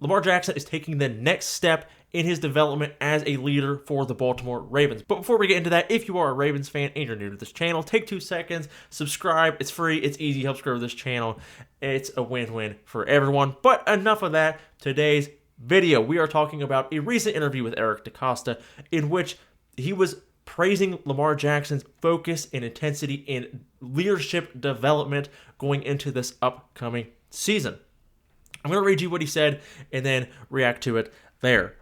Lamar Jackson is taking the next step in his development as a leader for the Baltimore Ravens. But before we get into that, if you are a Ravens fan and you're new to this channel, take 2 seconds, subscribe. It's free, it's easy, helps grow this channel. It's a win-win for everyone. But enough of that. Today's video, we are talking about a recent interview with Eric Decosta in which he was praising Lamar Jackson's focus and intensity in leadership development going into this upcoming season. I'm going to read you what he said and then react to it there.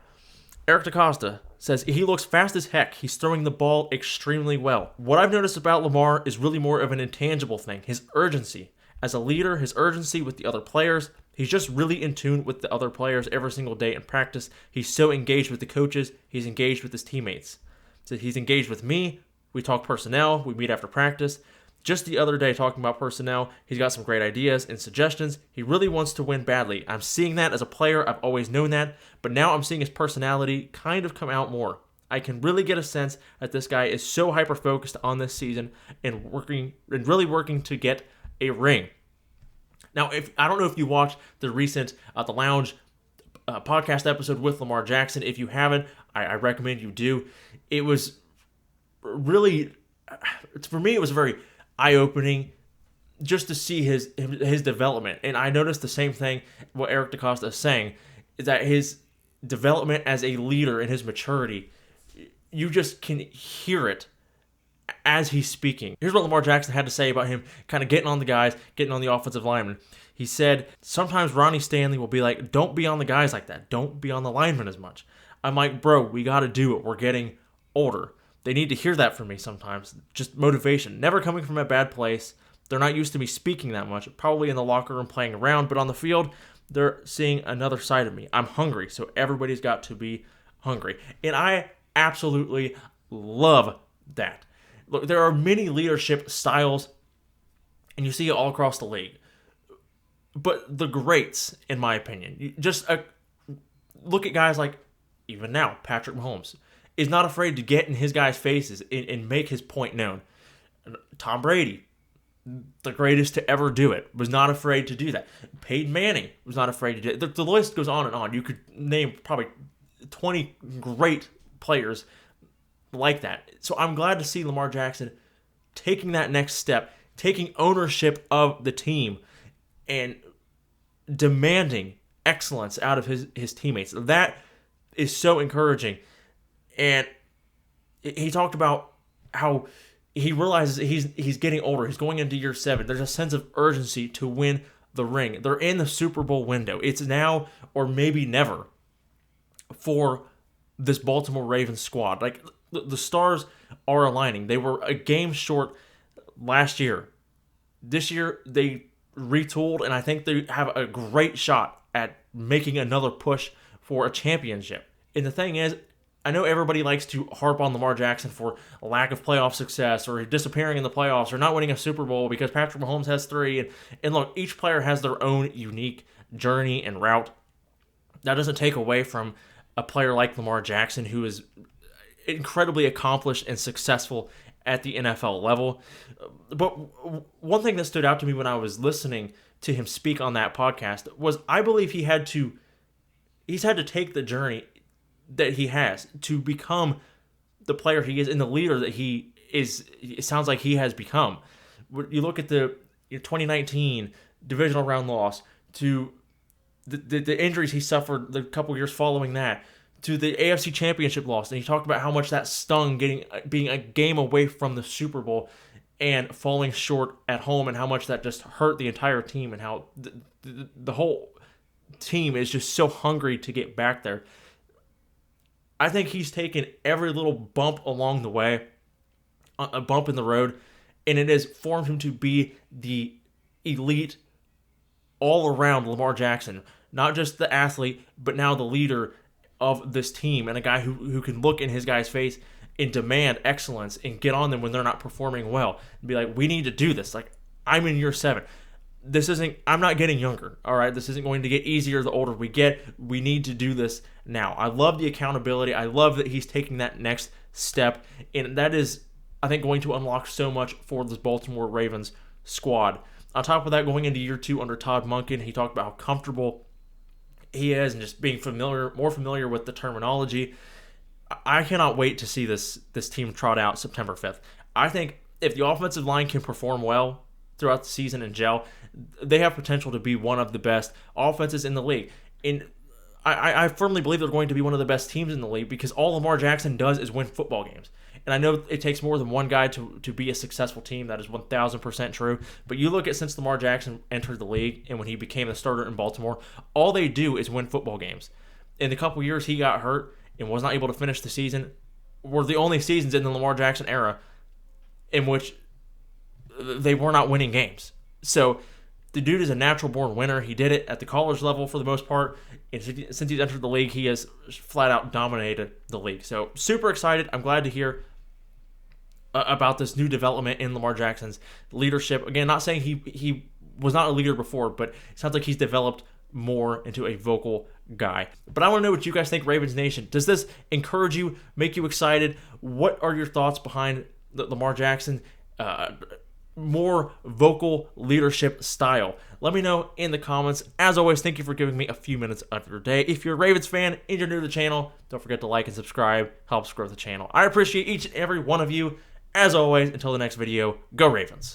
Eric Decosta says he looks fast as heck. He's throwing the ball extremely well. What I've noticed about Lamar is really more of an intangible thing. His urgency. As a leader, his urgency with the other players. He's just really in tune with the other players every single day in practice. He's so engaged with the coaches. He's engaged with his teammates. So he's engaged with me. We talk personnel. We meet after practice. Just the other day, talking about personnel, he's got some great ideas and suggestions. He really wants to win badly. I'm seeing that as a player. I've always known that. But now I'm seeing his personality kind of come out more. I can really get a sense that this guy is so hyper-focused on this season and really working to get a ring. Now, I don't know if you watched the recent The Lounge podcast episode with Lamar Jackson. If you haven't, I recommend you do. It was really, for me, it was very eye-opening just to see his development. And I noticed the same thing what Eric Decosta is saying, is that his development as a leader and his maturity, you just can hear it as he's speaking. Here's what Lamar Jackson had to say about him kind of getting on the guys, getting on the offensive linemen. He said, sometimes Ronnie Stanley will be like, don't be on the guys like that. Don't be on the linemen as much. I'm like, bro, we got to do it. We're getting older. They need to hear that from me sometimes. Just motivation. Never coming from a bad place. They're not used to me speaking that much. Probably in the locker room playing around, but on the field, they're seeing another side of me. I'm hungry, so everybody's got to be hungry. And I absolutely love that. Look, there are many leadership styles, and you see it all across the league. But the greats, in my opinion, just look at guys like, even now, Patrick Mahomes is not afraid to get in his guys' faces and make his point known. Tom Brady, the greatest to ever do it, was not afraid to do that. Peyton Manning was not afraid to do it. The list goes on and on. You could name probably 20 great players like that. So I'm glad to see Lamar Jackson taking that next step, taking ownership of the team, and demanding excellence out of his teammates. That is so encouraging. And he talked about how he realizes he's getting older. He's going into year 7. There's a sense of urgency to win the ring. They're in the Super Bowl window. It's now or maybe never for this Baltimore Ravens squad. Like, the stars are aligning. They were a game short last year. This year, they retooled, and I think they have a great shot at making another push for a championship. And the thing is, I know everybody likes to harp on Lamar Jackson for a lack of playoff success or disappearing in the playoffs or not winning a Super Bowl because Patrick Mahomes has 3. And look, each player has their own unique journey and route. That doesn't take away from a player like Lamar Jackson, who is incredibly accomplished and successful at the NFL level. But one thing that stood out to me when I was listening to him speak on that podcast was I believe he's had to take the journey that he has to become the player he is and the leader that he is. It sounds like he has become. You look at the 2019 divisional round loss, to the injuries he suffered the couple years following that, to the AFC Championship loss, and he talked about how much that stung being a game away from the Super Bowl and falling short at home, and how much that just hurt the entire team, and how the whole team is just so hungry to get back there. I think he's taken every little bump along the way, a bump in the road, and it has formed him to be the elite all-around Lamar Jackson. Not just the athlete, but now the leader of this team, and a guy who can look in his guy's face and demand excellence and get on them when they're not performing well. And be like, we need to do this. Like, I'm in year 7. I'm not getting younger, all right? This isn't going to get easier the older we get. We need to do this now. I love the accountability. I love that he's taking that next step, and that is, I think, going to unlock so much for this Baltimore Ravens squad. On top of that, going into year 2 under Todd Monken, he talked about how comfortable he is, and just being more familiar with the terminology. I cannot wait to see this team trot out September 5th. I think if the offensive line can perform well throughout the season and gel, they have potential to be one of the best offenses in the league. And I firmly believe they're going to be one of the best teams in the league because all Lamar Jackson does is win football games. And I know it takes more than one guy to be a successful team. That is 1,000% true. But you look at since Lamar Jackson entered the league and when he became the starter in Baltimore, all they do is win football games. In the couple years he got hurt and was not able to finish the season were the only seasons in the Lamar Jackson era in which they were not winning games. So the dude is a natural-born winner. He did it at the college level for the most part. And since he's entered the league, he has flat-out dominated the league. So super excited. I'm glad to hear about this new development in Lamar Jackson's leadership. Again, not saying he was not a leader before, but it sounds like he's developed more into a vocal guy. But I want to know what you guys think, Ravens Nation. Does this encourage you, make you excited? What are your thoughts behind the Lamar Jackson more vocal leadership style? Let me know in the comments. As always, thank you for giving me a few minutes of your day. If you're a Ravens fan and you're new to the channel, don't forget to like and subscribe. Helps grow the channel. I appreciate each and every one of you. As always, until the next video, go Ravens.